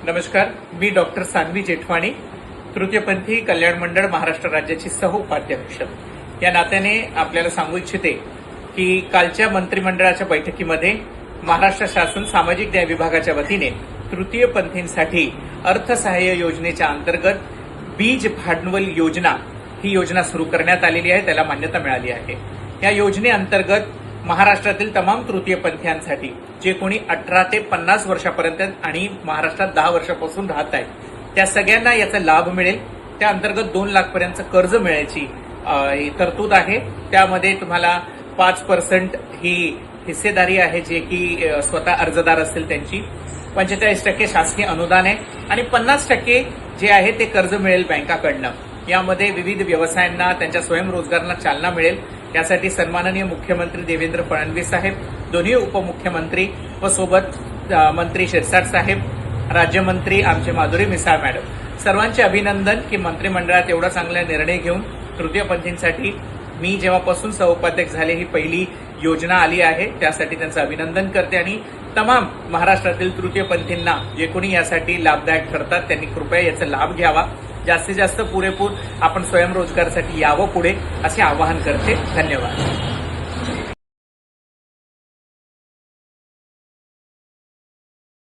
नमस्कार, मी डॉक्टर सान्वी जेठवाणी, तृतीयपंथी कल्याण मंडळ महाराष्ट्र राज्याची सह उपाध्यक्ष या नात्याने आपल्याला सांगू इच्छिते की कालच्या मंत्रिमंडळाच्या बैठकीमध्ये महाराष्ट्र शासन सामाजिक न्याय विभागाच्या वतीने तृतीयपंथींसाठी अर्थसहाय्य योजनेच्या अंतर्गत बीज भांडवल योजना ही योजना सुरू करण्यात आलेली आहे, त्याला मान्यता मिळाली आहे। या योजनेअंतर्गत महाराष्ट्रातील तमाम तृतीयपंथीयांसाठी जे कोणी 18 ते 50 वर्षापर्यंत आणि महाराष्ट्रात 10 वर्षापासून राहत आहेत त्या सगळ्यांना याचा लाभ मिळेल। त्या अंतर्गत 2 लाख पर्यंत कर्ज मिळायची तरतूद आहे। त्यामध्ये तुम्हाला 5% ही हिस्सेदारी आहे, जे की स्वतः अर्जदार असतील त्यांची, 45% शासकीय अनुदान आहे आणि 50% जे आहे ते कर्ज मिळेल बँकाकडनं। यामध्ये विविध व्यवसायांना त्यांच्या स्वयंरोजगाराला चालना मिळेल। यासाठी सन्माननीय मुख्यमंत्री देवेंद्र फडणवीस साहेब, दोन्ही उपमुख्यमंत्री व सोबत मंत्री शिरसाट साहेब, राज्यमंत्री आमचे माधुरी मिसाळ मॅडम, सर्वांचे अभिनंदन की मंत्रिमंडळात एवढा चांगला निर्णय घेऊन तृतीयपंथींसाठी मी जेव्हापासून सहउपाध्यक्ष झाले ही पहिली योजना आली आहे, त्यासाठी त्यांचं अभिनंदन करते आणि तमाम महाराष्ट्रातील तृतीयपंथींना जे कोणी यासाठी लाभदायक ठरतात त्यांनी कृपया याचा लाभ घ्यावा। जास्तीत जास्त पुरेपूर आपण स्वयंरोजगारासाठी यावं पुढे असे आवाहन करते। धन्यवाद।